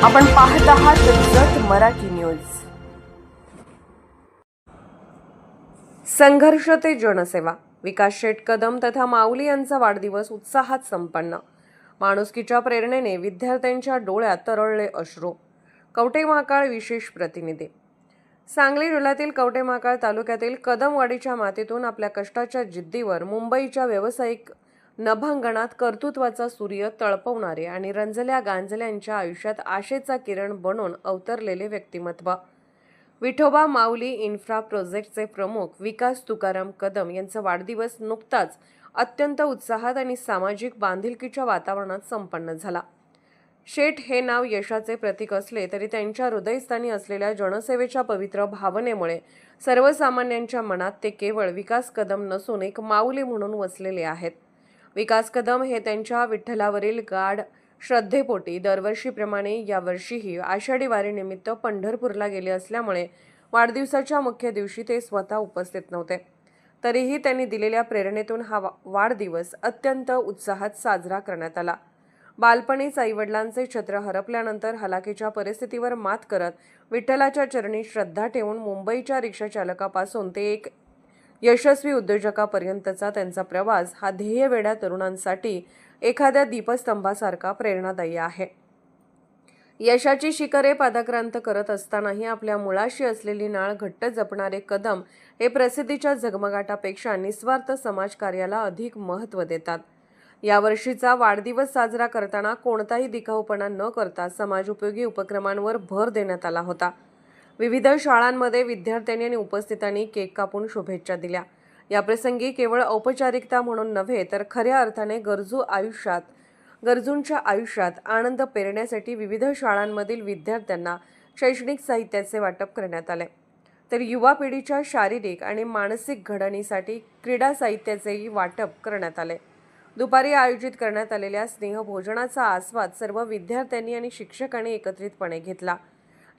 आपण पाहत आहात जत मराठी न्यूज. संघर्ष ते जनसेवा. विकास शेठ कदम तथा माऊली यांचा वाढदिवस उत्साहात संपन्न. माणुसकीच्या प्रेरणेने विद्यार्थ्यांच्या डोळ्यात तरळले अश्रू. कवठेमहांकाळ विशेष प्रतिनिधी. सांगली जिल्ह्यातील कवठेमहांकाळ तालुक्यातील कदमवाडीच्या मातीतून आपल्या कष्टाच्या जिद्दीवर मुंबईच्या व्यावसायिक नभांगणात कर्तृत्वाचा सूर्य तळपवणारे आणि रंजल्या गांजल्यांच्या आयुष्यात आशेचा किरण बनून अवतरलेले व्यक्तिमत्व विठोबा माऊली इन्फ्रा प्रोजेक्टचे प्रमुख विकास तुकाराम कदम यांचा वाढदिवस नुकताच अत्यंत उत्साहात आणि सामाजिक बांधिलकीच्या वातावरणात संपन्न झाला. शेठ हे नाव यशाचे प्रतीक असले तरी त्यांच्या हृदयस्थानी असलेल्या जनसेवेच्या पवित्र भावनेमुळे सर्वसामान्यांच्या मनात ते केवळ विकास कदम नसून एक माऊली म्हणून वसलेले आहेत. विकास कदम हे त्यांच्या विठ्ठलावरील गाढ श्रद्धेपोटी दरवर्षीप्रमाणे यावर्षीही आषाढी वारीनिमित्त पंढरपूरला गेले असल्यामुळे वाढदिवसाच्या मुख्य दिवशी ते स्वतः उपस्थित नव्हते. तरीही त्यांनी दिलेल्या प्रेरणेतून हा वाढदिवस अत्यंत उत्साहात साजरा करण्यात आला. बालपणीच आईवडिलांचे छत्र हरपल्यानंतर हलाखीच्या परिस्थितीवर मात करत विठ्ठलाच्या चरणी श्रद्धा ठेवून मुंबईच्या रिक्षाचालकापासून ते एक यशस्वी उद्योजकापर्यंतचा त्यांचा प्रवास हा ध्येयवेड्या तरुणांसाठी एखाद्या दीपस्तंभासारखा प्रेरणादायी आहे. यशाची शिखरे पादाक्रांत करत असतानाही आपल्या मुळाशी असलेली नाळ घट्ट जपणारे कदम हे प्रसिद्धीच्या झगमगाटापेक्षा निस्वार्थ समाजकार्याला अधिक महत्त्व देतात. यावर्षीचा वाढदिवस साजरा करताना कोणताही दिखाऊपणा न करता समाजोपयोगी उपक्रमांवर भर देण्यात आला होता. विविध शाळांमध्ये विद्यार्थ्यांनी आणि उपस्थितांनी केक कापून शुभेच्छा दिल्या. याप्रसंगी केवळ औपचारिकता म्हणून नव्हे तर खऱ्या अर्थाने गरजूंच्या आयुष्यात आनंद पेरण्यासाठी विविध शाळांमधील विद्यार्थ्यांना शैक्षणिक साहित्याचे वाटप करण्यात आले. तर युवा पिढीच्या शारीरिक आणि मानसिक घडणीसाठी क्रीडा साहित्याचेही वाटप करण्यात आले. दुपारी आयोजित करण्यात आलेल्या स्नेहभोजनाचा आस्वाद सर्व विद्यार्थ्यांनी आणि शिक्षकांनी एकत्रितपणे घेतला,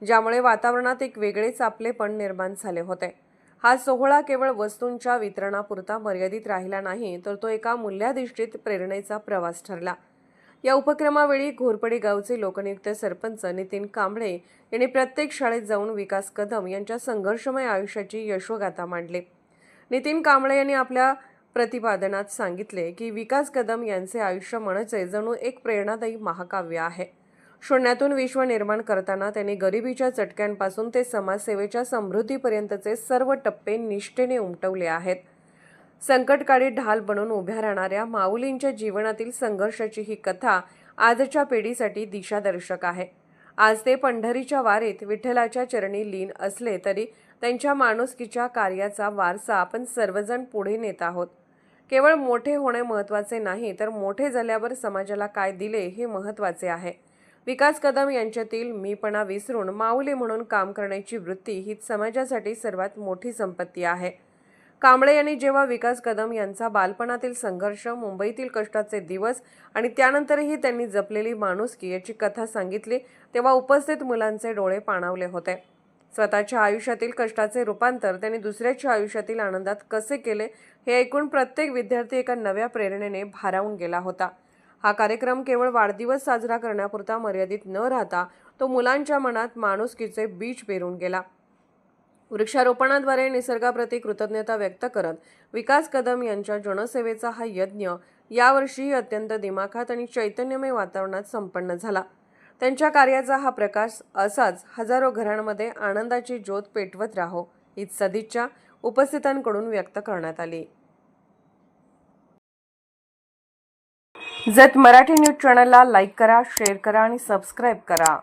ज्यामुळे वातावरणात एक वेगळेच आपलेपण निर्माण झाले होते. हा सोहळा केवळ वस्तूंच्या वितरणापुरता मर्यादित राहिला नाही, तर तो एका मूल्याधिष्ठित प्रेरणेचा प्रवास ठरला. या उपक्रमावेळी घोरपडी गावचे लोकनियुक्त सरपंच नितीन कांबळे यांनी प्रत्येक शाळेत जाऊन विकास कदम यांच्या संघर्षमय आयुष्याची यशोगाथा मांडली. नितीन कांबळे यांनी आपल्या प्रतिपादनात सांगितले की विकास कदम यांचे आयुष्य म्हणजे जणू एक प्रेरणादायी महाकाव्य आहे. शून्यातून विश्व निर्माण करताना त्यांनी गरिबीच्या चटक्यांपासून ते समाजसेवेच्या समृद्धीपर्यंतचे सर्व टप्पे निष्ठेने उमटवले आहेत. संकटकाळी ढाल बनून उभ्या राहणाऱ्या माऊलींच्या जीवनातील संघर्षाची ही कथा आजच्या पिढीसाठी दिशादर्शक आहे. आज ते पंढरीच्या वारीत विठ्ठलाच्या चरणी लीन असले तरी त्यांच्या माणुसकीच्या कार्याचा वारसा आपण सर्वजण पुढे नेत आहोत. केवळ मोठे होणे महत्त्वाचे नाही, तर मोठे झाल्यावर समाजाला काय दिले हे महत्त्वाचे आहे. विकास कदम यांच्यातील मीपणा विसरून माऊली म्हणून काम करण्याची वृत्ती हीच समाजासाठी सर्वात मोठी संपत्ती आहे. कांबळे यांनी जेव्हा विकास कदम यांचा बालपणातील संघर्ष, मुंबईतील कष्टाचे दिवस आणि त्यानंतरही त्यांनी जपलेली माणुसकी याची कथा सांगितली, तेव्हा उपस्थित मुलांचे डोळे पाणावले होते. स्वतःच्या आयुष्यातील कष्टाचे रूपांतर त्यांनी दुसऱ्याच्या आयुष्यातील आनंदात कसे केले हे ऐकून प्रत्येक विद्यार्थी एका नव्या प्रेरणेने भारावून गेला होता. हा कार्यक्रम केवळ वाढदिवस साजरा करण्यापुरता मर्यादित न राहता तो मुलांच्या मनात माणुसकीचे बीज पेरून गेला. वृक्षारोपणाद्वारे निसर्गाप्रती कृतज्ञता व्यक्त करत विकास कदम यांच्या जनसेवेचा हा यज्ञ यावर्षीही अत्यंत दिमाखात आणि चैतन्यमय वातावरणात संपन्न झाला. त्यांच्या कार्याचा हा प्रकाश असाच हजारो घरांमध्ये आनंदाची ज्योत पेटवत राहो, हीच सदिच्छा उपस्थितांकडून व्यक्त करण्यात आली. जत मराठी न्यूज चॅनलला लाईक करा, शेअर करा आणि सबस्क्राईब करा.